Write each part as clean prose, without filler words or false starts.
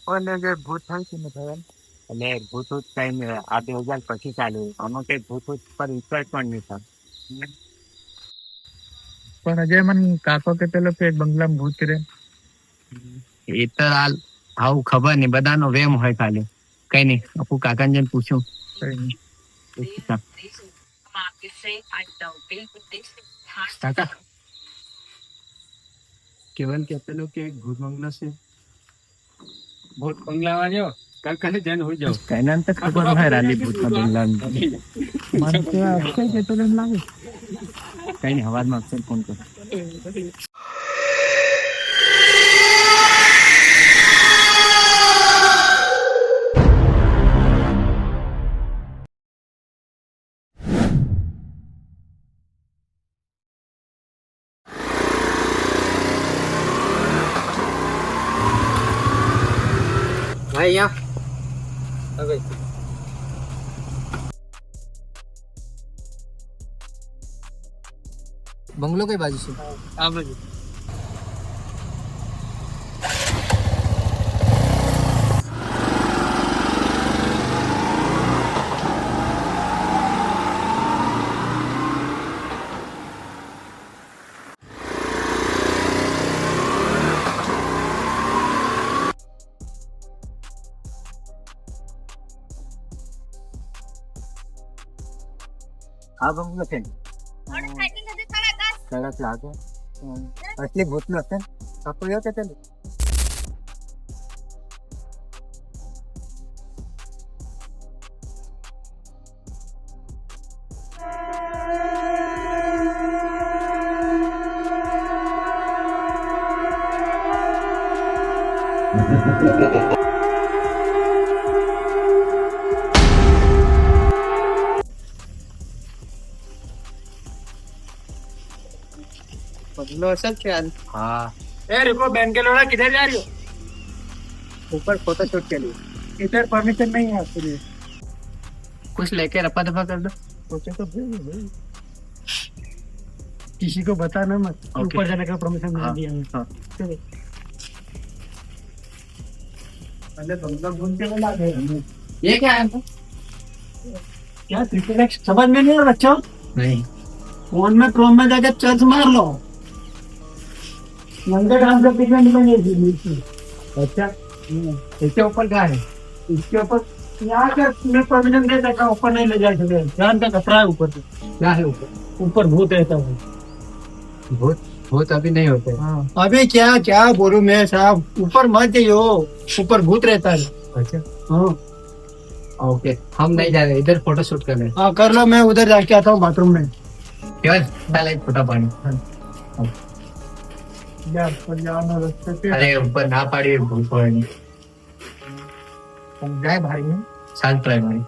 અને જે ભૂત થાય છે ને ભાઈ એટલે ભૂત કઈ આ 2000 પછી ચાલુ આમાં કઈ ભૂત પર વિશ્વાસ પણ નહીં થાય. પણ અજય મને કાકો કે પેલો કે બંગલામાં ભૂત રહે. એ તો હાલ આવું ખબર નહીં, બધાનો વેમ હોય ખાલી. કઈ નહીં, આપું કાકાને જઈને પૂછ્યું. કાકા કેવલ કે પેલો કે ભૂત બંગલો છે. ભૂત બંગલામાં જો કાકા જઈને હોઈ જાવ. કઈ નામ તો ખબર હોય રાલી ભૂતના બંગલામાં. મને તો અક્ષય કે પેલો એમ લાગે. કઈ નહીં, હવારમાં અક્ષર ફોન કરો. ભાઈ यहाँ બંગલો કઈ બાજુ છે? આ બાજુ. આ બંગલો છે ને કડક લાગે. અસલી ભૂતનો હશે ને આપણે એવું કે બંગલો અસલ છે यार. हाँ. ए रुको, बहन के लोड़ा किधर जा रही हो? ऊपर फोटो शूट के लिए इधर परमिशन नहीं है आपके लिए. कुछ लेके रफा दफा कर दो. सोचे तो भाई किसी को बताना मत. Okay. ऊपर जाने का परमिशन नहीं हाँ, दिया है. हाँ. चलो. पहले बंगला घूम के बोला गया. ये क्या है? क्या ट्रिपल एक्स समझ में नहीं आ रहा बच्चों? नहीं. फोन में क्रोम में जाकर सर्च मार लो. नंगे डांस का पिक्चर नहीं. अच्छा, इसके ऊपर क्या है? इसके ऊपर यहाँ का मैं परमिशन दे सकता हूँ, ऊपर नहीं ले जा सकते. जान का खतरा है ऊपर से. क्या है ऊपर? ऊपर भूत रहता है. भूत भूत अभी नहीं होते. हाँ. अभी क्या क्या बोलूं मैं साहब, ऊपर मत जाइयो, ऊपर भूत रहता है. अच्छा, हाँ ओके, हम नहीं जा रहे, इधर फोटो शूट कर रहे हैं. हाँ कर लो, मैं उधर जाके आता हूँ बाथरूम में. केवल डाला एक फोटा पानी. रास्ते पे अरे ऊपर ना पाड़ी भूत पड़ेगी. जाए भाई में. शांत रहे भाई.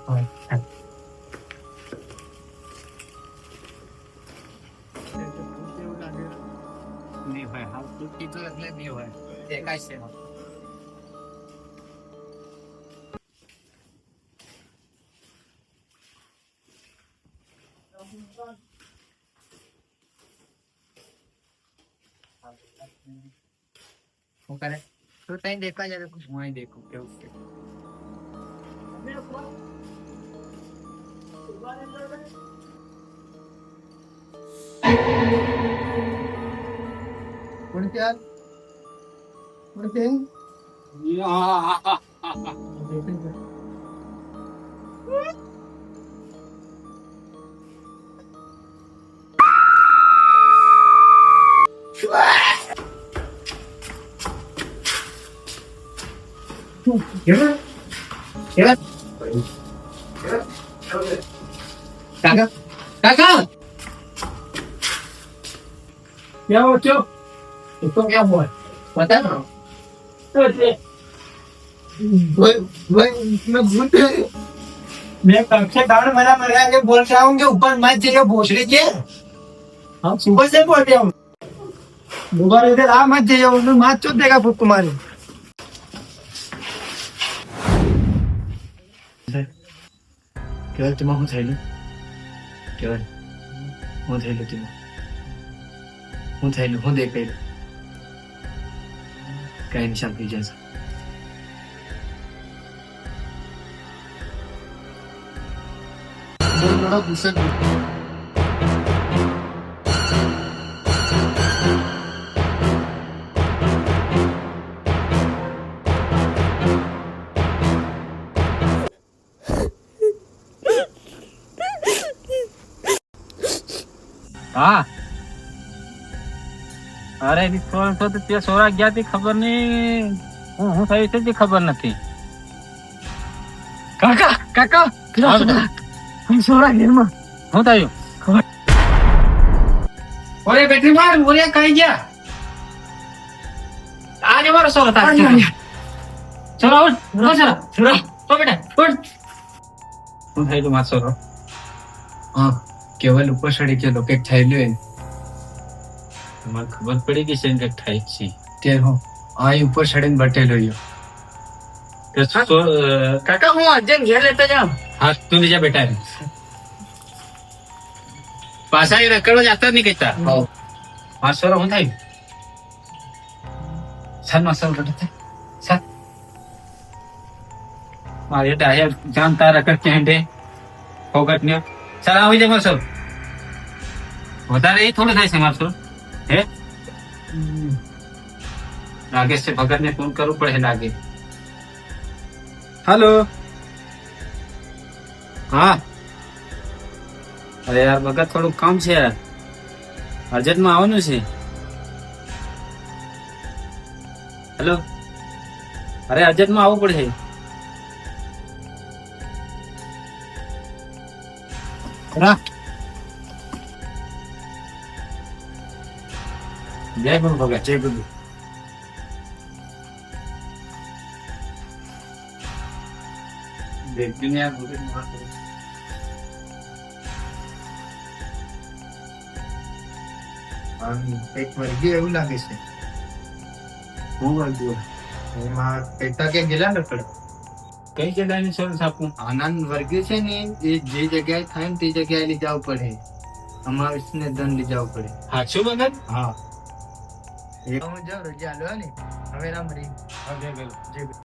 नहीं भाई, हम खुद की तो अगले नहीं हुआ है. देखा इससे हम. वो करे तो तई देखा जाए कुछ वहीं देखो क्या उससे. क्या काका काका क्या हो चुप. इसको क्या हुआ है पता ना. मैं कब से दाड़ मरा के बोल रहा हूँ कि ऊपर मत जाइए भोसड़ी के. हम सुबह से बोल रहे हूँ दोबारा इधर आ मत जाइए, उन्हें मार चुप देगा फुट तुम्हारी. केवल तुम्हें હું થયેલું કેવલ હું થયેલું तुम्हें હું થયેલું હું દેખાયેલું કઈ નિશાન થઈ જશે. થોડો ગુસ્સો જ. હા અરે વિશ્વાસ તો તે સોરા ગયા તી ખબર નહીં હું થઈ છે તે ખબર નથી કાકા કાકા સોરા ઘેરમાં શું થયું ઓરે બેટરી માર ઓરે કઈ ગયા આજે મારો સોરો સોરા ઉઠ સોરા તો બેટા ઉઠ. શું થયું મારો સોરો હા કેવલ ઉપર ચડી ગયેલો કંઈક થયેલું મને ખબર પડી ગઈ છે કે થાય છે તે હો આ ઉપર ચડીને બટેલો કાકા હું અર્જન્ટ ઘેર લેતા જાઉં. હા તું બીજા બેટા પાછા એ રખડવા જતા જ નહીં કહેતા મારો સોરો શું થયું ચાલ માસા ઉઠો ચાલ મારે ડાયા જાણતા રખડ કે હેંડે ફોગટ ને ચાલ આવી જાય મારો સોરો વધારે એ થોડું થાય છે મારો સોરો હે લાગે છે ભગત ને ફોન કરવું પડે લાગે હેલો હા અરે યાર ભગત થોડું કામ છે યાર અર્જન્ટમાં આવવાનું છે હેલો અરે અર્જન્ટમાં આવવું પડશે જય ગુરુ ભગત જય ગુરુ એક વર્ગી એવું લાગે છે હું વર્ગ્યો એમાં કઈતા કે ગયેલા ને પડે કઈ જગ્યાની સોર્સ આપું આનંદ વર્ગી છે ને એ જે જગ્યાએ થાય ને તે જગ્યાએ લઈ જવું પડે અમાવિષ્ને દંડ લઈ જવું પડે. સાચું ભગત હા હું જાઉં રજા લો ને હવે રામ રી. જય ગુરુ